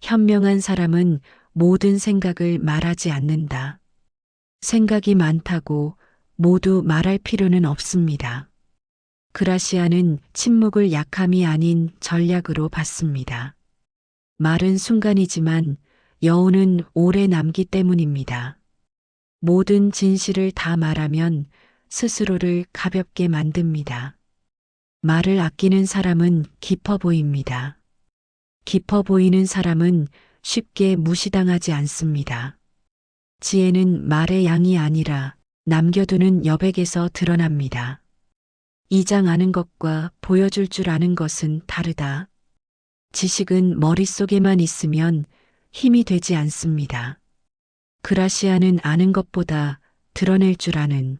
현명한 사람은 모든 생각을 말하지 않는다. 생각이 많다고 모두 말할 필요는 없습니다. 그라시아는 침묵을 약함이 아닌 전략으로 봤습니다. 말은 순간이지만 여운은 오래 남기 때문입니다. 모든 진실을 다 말하면 스스로를 가볍게 만듭니다. 말을 아끼는 사람은 깊어 보입니다. 깊어 보이는 사람은 쉽게 무시당하지 않습니다. 지혜는 말의 양이 아니라 남겨두는 여백에서 드러납니다. 이장 아는 것과 보여줄 줄 아는 것은 다르다. 지식은 머릿속에만 있으면 힘이 되지 않습니다. 그라시아는 아는 것보다 드러낼 줄 아는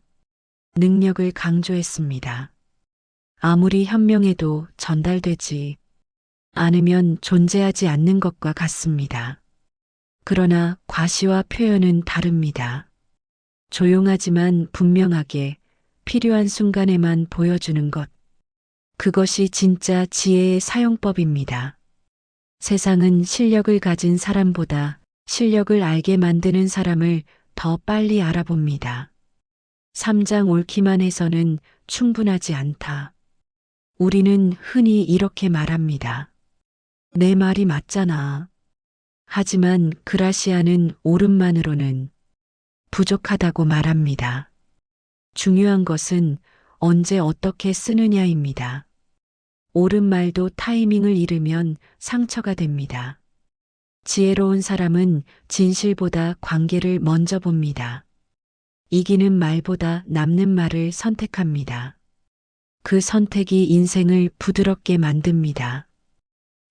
능력을 강조했습니다. 아무리 현명해도 전달되지 않으면 존재하지 않는 것과 같습니다. 그러나 과시와 표현은 다릅니다. 조용하지만 분명하게 필요한 순간에만 보여주는 것. 그것이 진짜 지혜의 사용법입니다. 세상은 실력을 가진 사람보다 실력을 알게 만드는 사람을 더 빨리 알아봅니다. 3장 옳기만 해서는 충분하지 않다. 우리는 흔히 이렇게 말합니다. 내 말이 맞잖아. 하지만 그라시아는 옳음만으로는 부족하다고 말합니다. 중요한 것은 언제 어떻게 쓰느냐입니다. 옳은 말도 타이밍을 잃으면 상처가 됩니다. 지혜로운 사람은 진실보다 관계를 먼저 봅니다. 이기는 말보다 남는 말을 선택합니다. 그 선택이 인생을 부드럽게 만듭니다.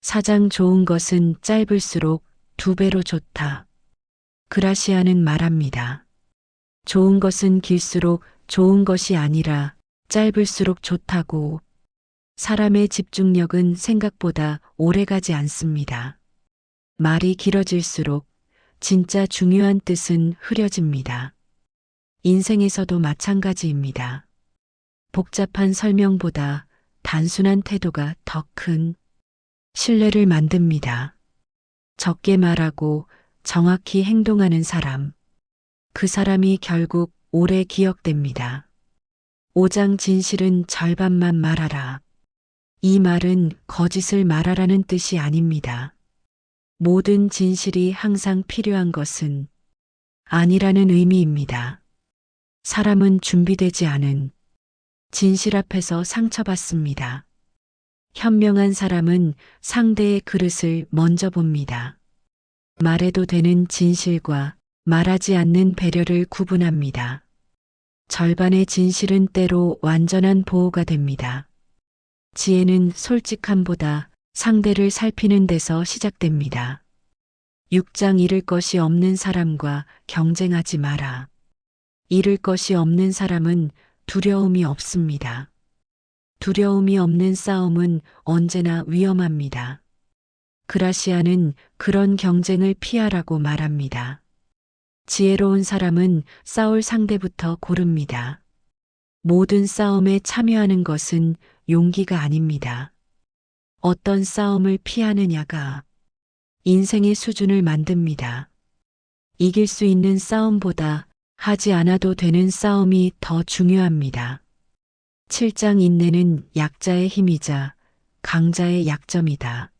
사장 좋은 것은 짧을수록 2배로 좋다. 그라시아는 말합니다. 좋은 것은 길수록 좋은 것이 아니라 짧을수록 좋다고. 사람의 집중력은 생각보다 오래가지 않습니다. 말이 길어질수록 진짜 중요한 뜻은 흐려집니다. 인생에서도 마찬가지입니다. 복잡한 설명보다 단순한 태도가 더 큰 신뢰를 만듭니다. 적게 말하고 정확히 행동하는 사람. 그 사람이 결국 오래 기억됩니다. 5장 진실은 절반만 말하라. 이 말은 거짓을 말하라는 뜻이 아닙니다. 모든 진실이 항상 필요한 것은 아니라는 의미입니다. 사람은 준비되지 않은 진실 앞에서 상처받습니다. 현명한 사람은 상대의 그릇을 먼저 봅니다. 말해도 되는 진실과 말하지 않는 배려를 구분합니다. 절반의 진실은 때로 완전한 보호가 됩니다. 지혜는 솔직함보다 상대를 살피는 데서 시작됩니다. 6장 잃을 것이 없는 사람과 경쟁하지 마라. 잃을 것이 없는 사람은 두려움이 없습니다. 두려움이 없는 싸움은 언제나 위험합니다. 그라시아는 그런 경쟁을 피하라고 말합니다. 지혜로운 사람은 싸울 상대부터 고릅니다. 모든 싸움에 참여하는 것은 용기가 아닙니다. 어떤 싸움을 피하느냐가 인생의 수준을 만듭니다. 이길 수 있는 싸움보다 하지 않아도 되는 싸움이 더 중요합니다. 7장 인내는 약자의 힘이자 강자의 약점이다.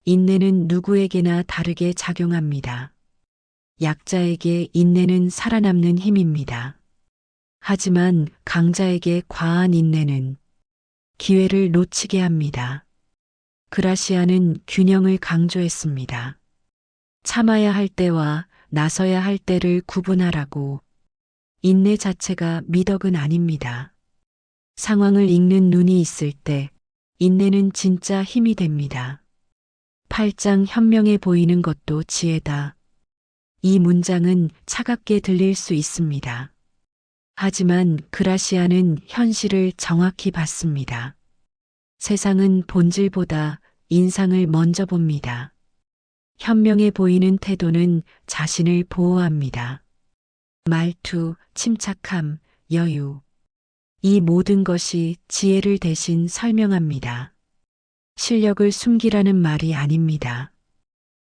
인내는 누구에게나 다르게 작용합니다. 약자에게 인내는 살아남는 힘입니다. 하지만 강자에게 과한 인내는 기회를 놓치게 합니다. 그라시아는 균형을 강조했습니다. 참아야 할 때와 나서야 할 때를 구분하라고. 인내 자체가 미덕은 아닙니다. 상황을 읽는 눈이 있을 때 인내는 진짜 힘이 됩니다. 8장 현명해 보이는 것도 지혜다. 이 문장은 차갑게 들릴 수 있습니다. 하지만 그라시아는 현실을 정확히 봤습니다. 세상은 본질보다 인상을 먼저 봅니다. 현명해 보이는 태도는 자신을 보호합니다. 말투, 침착함, 여유. 이 모든 것이 지혜를 대신 설명합니다. 실력을 숨기라는 말이 아닙니다.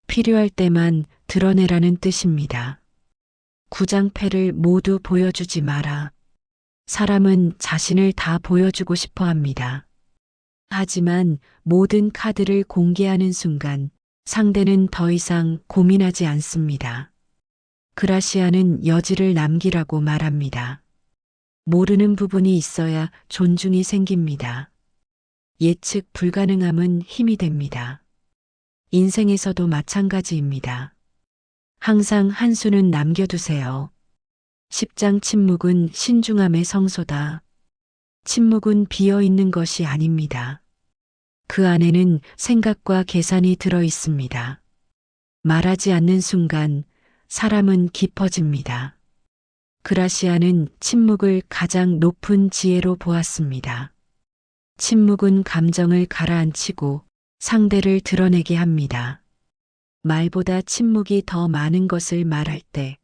필요할 때만 드러내라는 뜻입니다. 구장패를 모두 보여주지 마라. 사람은 자신을 다 보여주고 싶어 합니다. 하지만 모든 카드를 공개하는 순간 상대는 더 이상 고민하지 않습니다. 그라시아는 여지를 남기라고 말합니다. 모르는 부분이 있어야 존중이 생깁니다. 예측 불가능함은 힘이 됩니다. 인생에서도 마찬가지입니다. 항상 한 수는 남겨두세요. 10장 침묵은 신중함의 성소다. 침묵은 비어 있는 것이 아닙니다. 그 안에는 생각과 계산이 들어 있습니다. 말하지 않는 순간 사람은 깊어집니다. 그라시아는 침묵을 가장 높은 지혜로 보았습니다. 침묵은 감정을 가라앉히고 상대를 드러내게 합니다. 말보다 침묵이 더 많은 것을 말할 때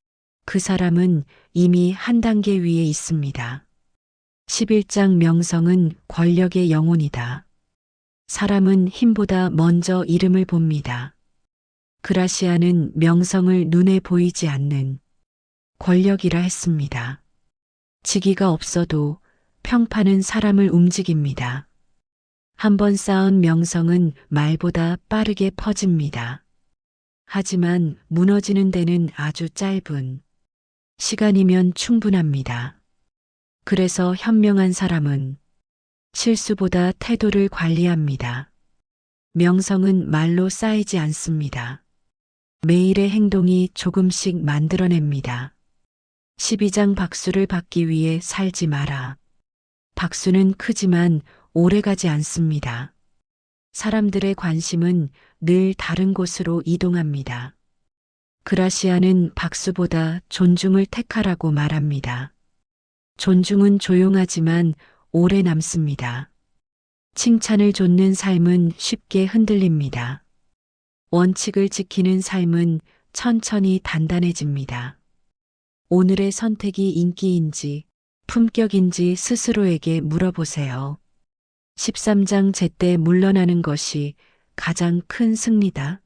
그 사람은 이미 한 단계 위에 있습니다. 11장 명성은 권력의 영혼이다. 사람은 힘보다 먼저 이름을 봅니다. 그라시아는 명성을 눈에 보이지 않는 권력이라 했습니다. 직위가 없어도 평판은 사람을 움직입니다. 한번 쌓은 명성은 말보다 빠르게 퍼집니다. 하지만 무너지는 데는 아주 짧은 시간이면 충분합니다. 그래서 현명한 사람은 실수보다 태도를 관리합니다. 명성은 말로 쌓이지 않습니다. 매일의 행동이 조금씩 만들어냅니다. 12장 박수를 받기 위해 살지 마라. 박수는 크지만 오래가지 않습니다. 사람들의 관심은 늘 다른 곳으로 이동합니다. 그라시아는 박수보다 존중을 택하라고 말합니다. 존중은 조용하지만 오래 남습니다. 칭찬을 좇는 삶은 쉽게 흔들립니다. 원칙을 지키는 삶은 천천히 단단해집니다. 오늘의 선택이 인기인지 품격인지 스스로에게 물어보세요. 13장 제때 물러나는 것이 가장 큰 승리다.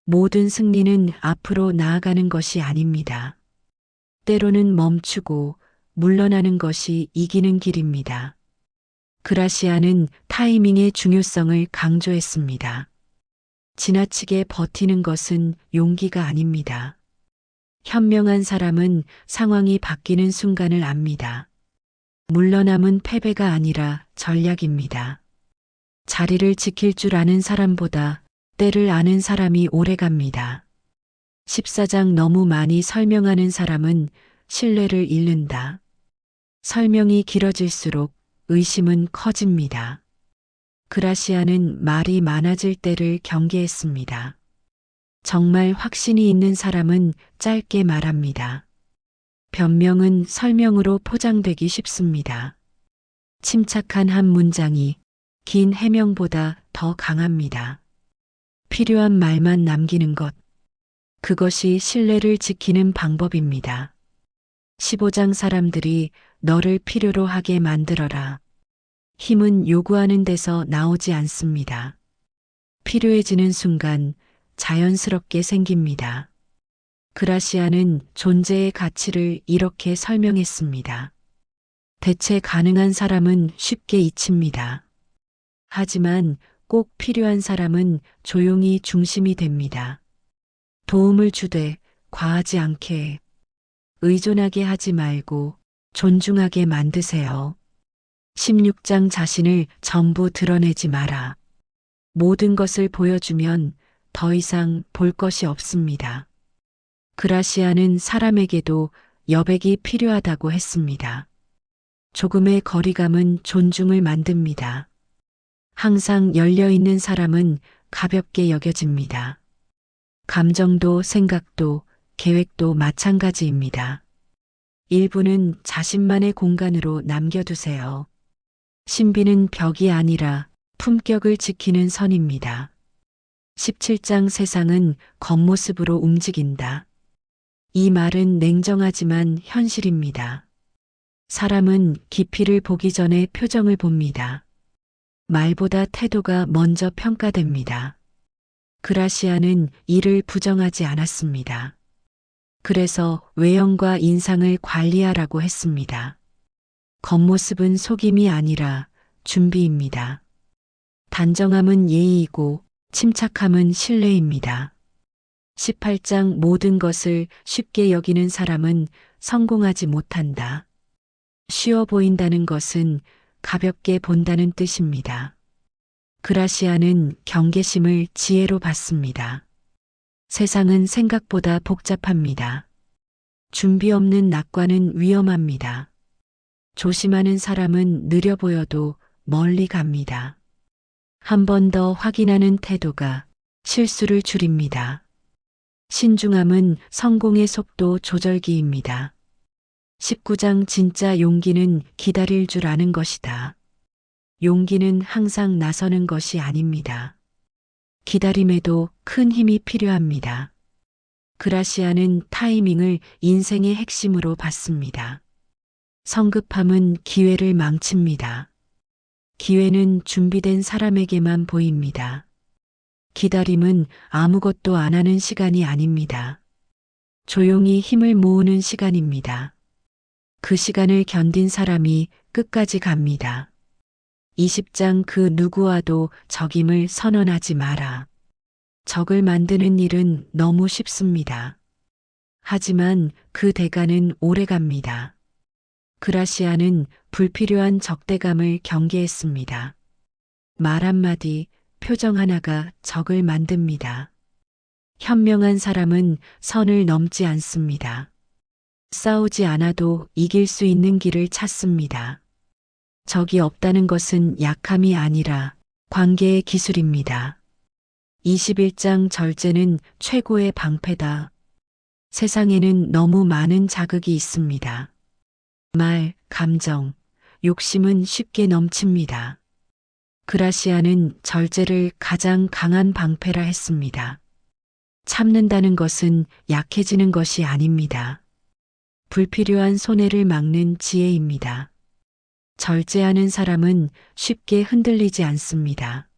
모든 승리는 앞으로 나아가는 것이 아닙니다. 때로는 멈추고 물러나는 것이 이기는 길입니다. 그라시아는 타이밍의 중요성을 강조했습니다. 지나치게 버티는 것은 용기가 아닙니다. 현명한 사람은 상황이 바뀌는 순간을 압니다. 물러남은 패배가 아니라 전략입니다. 자리를 지킬 줄 아는 사람보다 때를 아는 사람이 오래갑니다. 14장 너무 많이 설명하는 사람은 신뢰를 잃는다. 설명이 길어질수록 의심은 커집니다. 그라시아는 말이 많아질 때를 경계했습니다. 정말 확신이 있는 사람은 짧게 말합니다. 변명은 설명으로 포장되기 쉽습니다. 침착한 한 문장이 긴 해명보다 더 강합니다. 필요한 말만 남기는 것. 그것이 신뢰를 지키는 방법입니다. 15장 사람들이 너를 필요로 하게 만들어라. 힘은 요구하는 데서 나오지 않습니다. 필요해지는 순간 자연스럽게 생깁니다. 그라시아는 존재의 가치를 이렇게 설명했습니다. 대체 가능한 사람은 쉽게 잊힙니다. 하지만 꼭 필요한 사람은 조용히 중심이 됩니다. 도움을 주되 과하지 않게, 의존하게 하지 말고 존중하게 만드세요. 16장 자신을 전부 드러내지 마라. 모든 것을 보여주면 더 이상 볼 것이 없습니다. 그라시아는 사람에게도 여백이 필요하다고 했습니다. 조금의 거리감은 존중을 만듭니다. 항상 열려있는 사람은 가볍게 여겨집니다. 감정도 생각도 계획도 마찬가지입니다. 일부는 자신만의 공간으로 남겨두세요. 신비는 벽이 아니라 품격을 지키는 선입니다. 17장 세상은 겉모습으로 움직인다. 이 말은 냉정하지만 현실입니다. 사람은 깊이를 보기 전에 표정을 봅니다. 말보다 태도가 먼저 평가됩니다. 그라시아는 이를 부정하지 않았습니다. 그래서 외형과 인상을 관리하라고 했습니다. 겉모습은 속임이 아니라 준비입니다. 단정함은 예의이고 침착함은 신뢰입니다. 18장 모든 것을 쉽게 여기는 사람은 성공하지 못한다. 쉬워 보인다는 것은 가볍게 본다는 뜻입니다. 그라시아는 경계심을 지혜로 받습니다. 세상은 생각보다 복잡합니다. 준비 없는 낙관은 위험합니다. 조심하는 사람은 느려 보여도 멀리 갑니다. 한 번 더 확인하는 태도가 실수를 줄입니다. 신중함은 성공의 속도 조절기입니다. 19장 진짜 용기는 기다릴 줄 아는 것이다. 용기는 항상 나서는 것이 아닙니다. 기다림에도 큰 힘이 필요합니다. 그라시아는 타이밍을 인생의 핵심으로 봤습니다. 성급함은 기회를 망칩니다. 기회는 준비된 사람에게만 보입니다. 기다림은 아무것도 안 하는 시간이 아닙니다. 조용히 힘을 모으는 시간입니다. 그 시간을 견딘 사람이 끝까지 갑니다. 20장 그 누구와도 적임을 선언하지 마라. 적을 만드는 일은 너무 쉽습니다. 하지만 그 대가는 오래갑니다. 그라시아는 불필요한 적대감을 경계했습니다. 말 한마디, 표정 하나가 적을 만듭니다. 현명한 사람은 선을 넘지 않습니다. 싸우지 않아도 이길 수 있는 길을 찾습니다. 적이 없다는 것은 약함이 아니라 관계의 기술입니다. 21장 절제는 최고의 방패다. 세상에는 너무 많은 자극이 있습니다. 말, 감정, 욕심은 쉽게 넘칩니다. 그라시아는 절제를 가장 강한 방패라 했습니다. 참는다는 것은 약해지는 것이 아닙니다. 불필요한 손해를 막는 지혜입니다. 절제하는 사람은 쉽게 흔들리지 않습니다.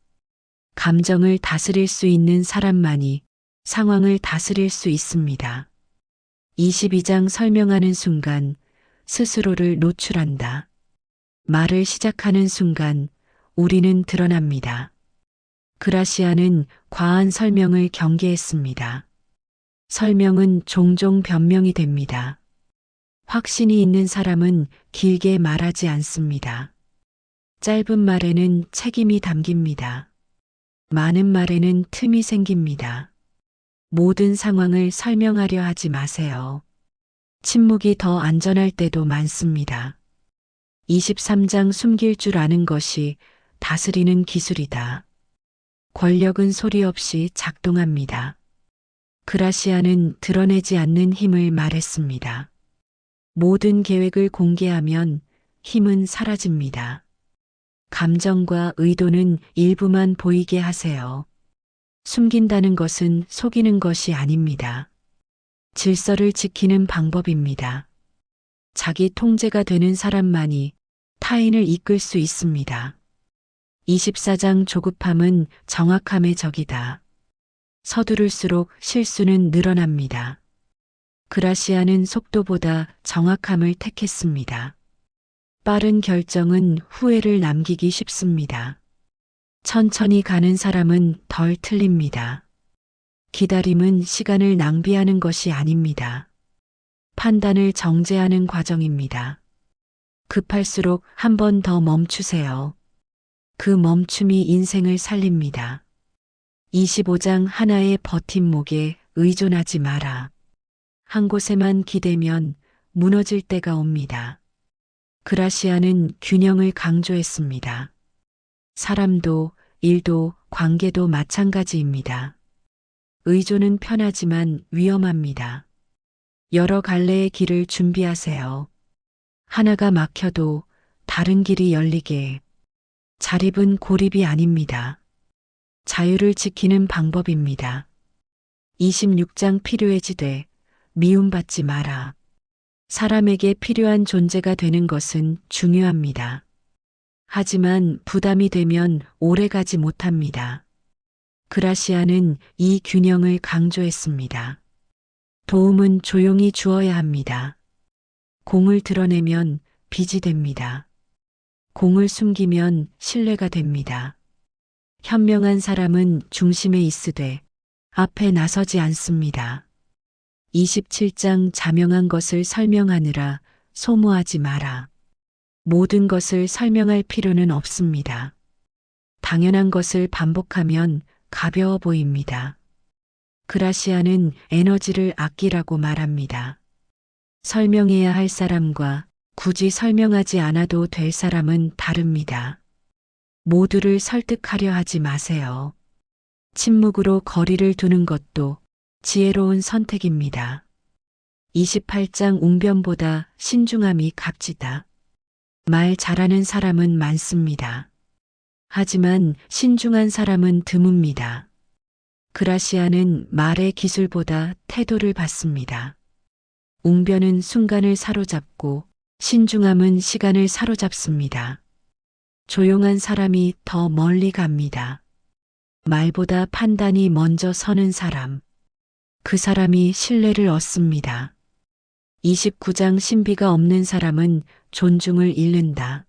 감정을 다스릴 수 있는 사람만이 상황을 다스릴 수 있습니다. 22장 설명하는 순간 스스로를 노출한다. 말을 시작하는 순간 우리는 드러납니다. 그라시아는 과한 설명을 경계했습니다. 설명은 종종 변명이 됩니다. 확신이 있는 사람은 길게 말하지 않습니다. 짧은 말에는 책임이 담깁니다. 많은 말에는 틈이 생깁니다. 모든 상황을 설명하려 하지 마세요. 침묵이 더 안전할 때도 많습니다. 23장 숨길 줄 아는 것이 다스리는 기술이다. 권력은 소리 없이 작동합니다. 그라시아는 드러내지 않는 힘을 말했습니다. 모든 계획을 공개하면 힘은 사라집니다. 감정과 의도는 일부만 보이게 하세요. 숨긴다는 것은 속이는 것이 아닙니다. 질서를 지키는 방법입니다. 자기 통제가 되는 사람만이 타인을 이끌 수 있습니다. 24장 조급함은 정확함의 적이다. 서두를수록 실수는 늘어납니다. 그라시아는 속도보다 정확함을 택했습니다. 빠른 결정은 후회를 남기기 쉽습니다. 천천히 가는 사람은 덜 틀립니다. 기다림은 시간을 낭비하는 것이 아닙니다. 판단을 정제하는 과정입니다. 급할수록 한 번 더 멈추세요. 그 멈춤이 인생을 살립니다. 25장 하나의 버팀목에 의존하지 마라. 한 곳에만 기대면 무너질 때가 옵니다. 그라시아는 균형을 강조했습니다. 사람도, 일도, 관계도 마찬가지입니다. 의존은 편하지만 위험합니다. 여러 갈래의 길을 준비하세요. 하나가 막혀도 다른 길이 열리게. 자립은 고립이 아닙니다. 자유를 지키는 방법입니다. 26장 필요해지되 미움받지 마라. 사람에게 필요한 존재가 되는 것은 중요합니다. 하지만 부담이 되면 오래가지 못합니다. 그라시아는 이 균형을 강조했습니다. 도움은 조용히 주어야 합니다. 공을 드러내면 빚이 됩니다. 공을 숨기면 신뢰가 됩니다. 현명한 사람은 중심에 있으되 앞에 나서지 않습니다. 27장 자명한 것을 설명하느라 소모하지 마라. 모든 것을 설명할 필요는 없습니다. 당연한 것을 반복하면 가벼워 보입니다. 그라시아는 에너지를 아끼라고 말합니다. 설명해야 할 사람과 굳이 설명하지 않아도 될 사람은 다릅니다. 모두를 설득하려 하지 마세요. 침묵으로 거리를 두는 것도 지혜로운 선택입니다. 28장 웅변보다 신중함이 값지다. 말 잘하는 사람은 많습니다. 하지만 신중한 사람은 드뭅니다. 그라시아는 말의 기술보다 태도를 받습니다. 웅변은 순간을 사로잡고 신중함은 시간을 사로잡습니다. 조용한 사람이 더 멀리 갑니다. 말보다 판단이 먼저 서는 사람. 그 사람이 신뢰를 얻습니다. 29장 신비가 없는 사람은 존중을 잃는다.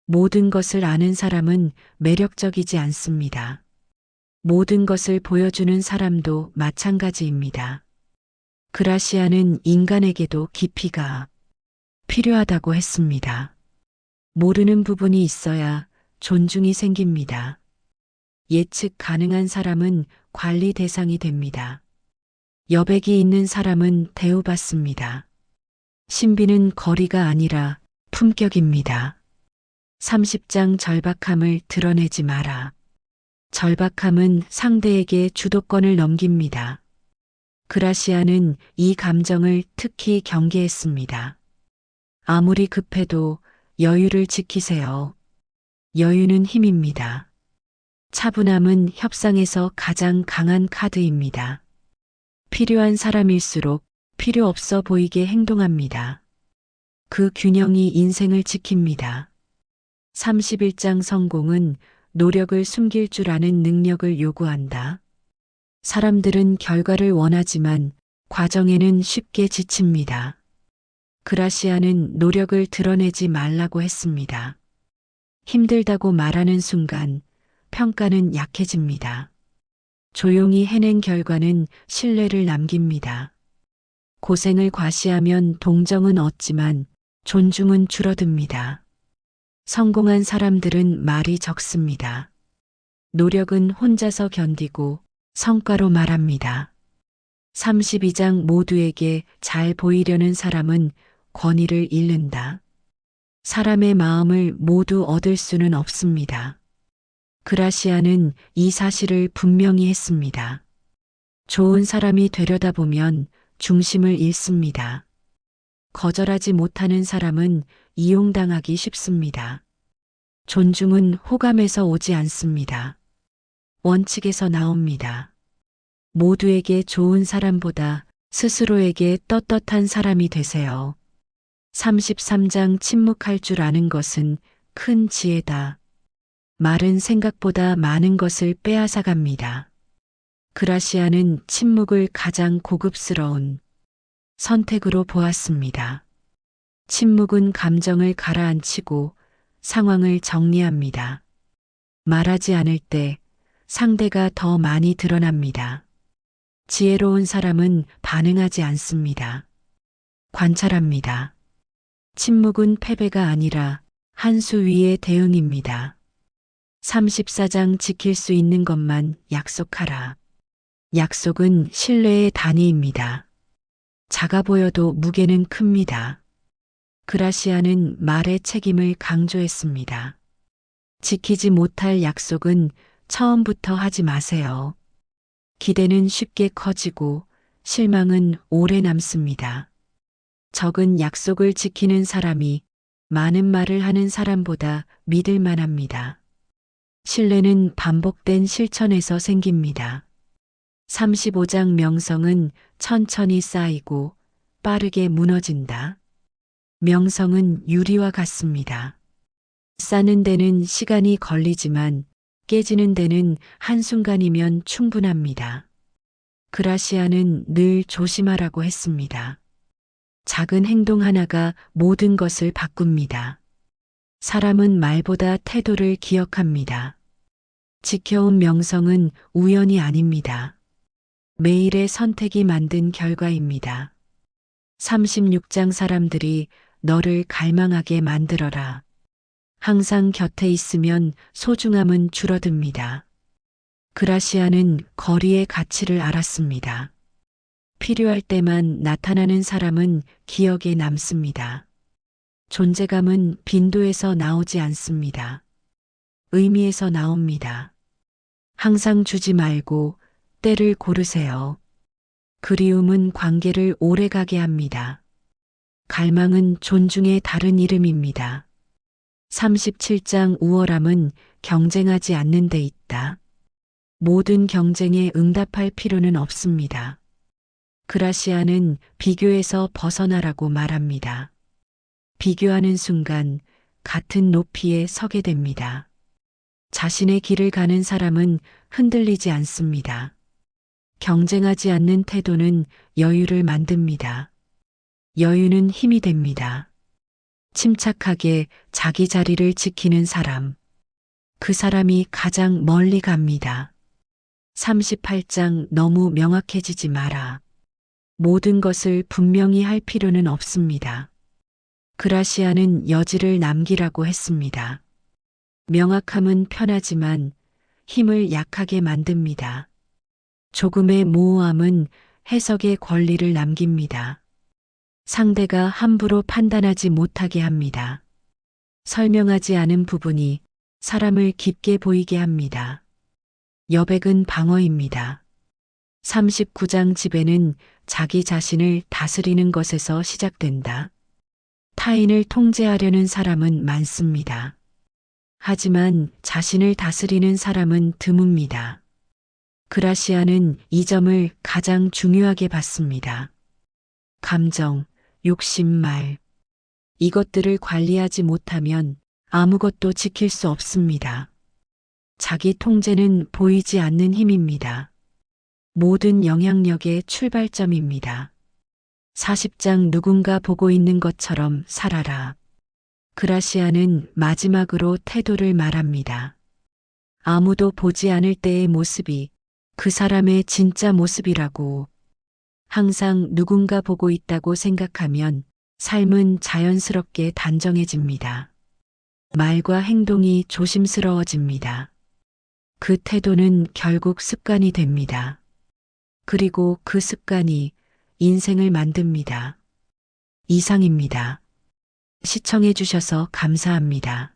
모든 것을 아는 사람은 매력적이지 않습니다. 모든 것을 보여주는 사람도 마찬가지입니다. 그라시아는 인간에게도 깊이가 필요하다고 했습니다. 모르는 부분이 있어야 존중이 생깁니다. 예측 가능한 사람은 관리 대상이 됩니다. 여백이 있는 사람은 대우받습니다. 신비는 거리가 아니라 품격입니다. 30장 절박함을 드러내지 마라. 절박함은 상대에게 주도권을 넘깁니다. 그라시아는 이 감정을 특히 경계했습니다. 아무리 급해도 여유를 지키세요. 여유는 힘입니다. 차분함은 협상에서 가장 강한 카드입니다. 필요한 사람일수록 필요 없어 보이게 행동합니다. 그 균형이 인생을 지킵니다. 31장 성공은 노력을 숨길 줄 아는 능력을 요구한다. 사람들은 결과를 원하지만 과정에는 쉽게 지칩니다. 그라시아는 노력을 드러내지 말라고 했습니다. 힘들다고 말하는 순간 평가는 약해집니다. 조용히 해낸 결과는 신뢰를 남깁니다. 고생을 과시하면 동정은 얻지만 존중은 줄어듭니다. 성공한 사람들은 말이 적습니다. 노력은 혼자서 견디고 성과로 말합니다. 32장 모두에게 잘 보이려는 사람은 권위를 잃는다. 사람의 마음을 모두 얻을 수는 없습니다. 그라시아는 이 사실을 분명히 했습니다. 좋은 사람이 되려다 보면 중심을 잃습니다. 거절하지 못하는 사람은 이용당하기 쉽습니다. 존중은 호감에서 오지 않습니다. 원칙에서 나옵니다. 모두에게 좋은 사람보다 스스로에게 떳떳한 사람이 되세요. 33장 침묵할 줄 아는 것은 큰 지혜다. 말은 생각보다 많은 것을 빼앗아갑니다. 그라시아는 침묵을 가장 고급스러운 선택으로 보았습니다. 침묵은 감정을 가라앉히고 상황을 정리합니다. 말하지 않을 때 상대가 더 많이 드러납니다. 지혜로운 사람은 반응하지 않습니다. 관찰합니다. 침묵은 패배가 아니라 한 수 위의 대응입니다. 34장 지킬 수 있는 것만 약속하라. 약속은 신뢰의 단위입니다. 작아 보여도 무게는 큽니다. 그라시아는 말의 책임을 강조했습니다. 지키지 못할 약속은 처음부터 하지 마세요. 기대는 쉽게 커지고 실망은 오래 남습니다. 적은 약속을 지키는 사람이 많은 말을 하는 사람보다 믿을 만합니다. 신뢰는 반복된 실천에서 생깁니다. 35장 명성은 천천히 쌓이고 빠르게 무너진다. 명성은 유리와 같습니다. 쌓는 데는 시간이 걸리지만 깨지는 데는 한순간이면 충분합니다. 그라시아는 늘 조심하라고 했습니다. 작은 행동 하나가 모든 것을 바꿉니다. 사람은 말보다 태도를 기억합니다. 지켜온 명성은 우연이 아닙니다. 매일의 선택이 만든 결과입니다. 36장 사람들이 너를 갈망하게 만들어라. 항상 곁에 있으면 소중함은 줄어듭니다. 그라시아는 거리의 가치를 알았습니다. 필요할 때만 나타나는 사람은 기억에 남습니다. 존재감은 빈도에서 나오지 않습니다. 의미에서 나옵니다. 항상 주지 말고 때를 고르세요. 그리움은 관계를 오래가게 합니다. 갈망은 존중의 다른 이름입니다. 37장 우월함은 경쟁하지 않는 데 있다. 모든 경쟁에 응답할 필요는 없습니다. 그라시아는 비교에서 벗어나라고 말합니다. 비교하는 순간 같은 높이에 서게 됩니다. 자신의 길을 가는 사람은 흔들리지 않습니다. 경쟁하지 않는 태도는 여유를 만듭니다. 여유는 힘이 됩니다. 침착하게 자기 자리를 지키는 사람. 그 사람이 가장 멀리 갑니다. 38장 너무 명확해지지 마라. 모든 것을 분명히 할 필요는 없습니다. 그라시아는 여지를 남기라고 했습니다. 명확함은 편하지만 힘을 약하게 만듭니다. 조금의 모호함은 해석의 권리를 남깁니다. 상대가 함부로 판단하지 못하게 합니다. 설명하지 않은 부분이 사람을 깊게 보이게 합니다. 여백은 방어입니다. 39장 지배는 자기 자신을 다스리는 것에서 시작된다. 타인을 통제하려는 사람은 많습니다. 하지만 자신을 다스리는 사람은 드뭅니다. 그라시아는 이 점을 가장 중요하게 봤습니다. 감정, 욕심, 말. 이것들을 관리하지 못하면 아무것도 지킬 수 없습니다. 자기 통제는 보이지 않는 힘입니다. 모든 영향력의 출발점입니다. 40장 누군가 보고 있는 것처럼 살아라. 그라시아는 마지막으로 태도를 말합니다. 아무도 보지 않을 때의 모습이 그 사람의 진짜 모습이라고. 항상 누군가 보고 있다고 생각하면 삶은 자연스럽게 단정해집니다. 말과 행동이 조심스러워집니다. 그 태도는 결국 습관이 됩니다. 그리고 그 습관이 인생을 만듭니다. 이상입니다. 시청해 주셔서 감사합니다.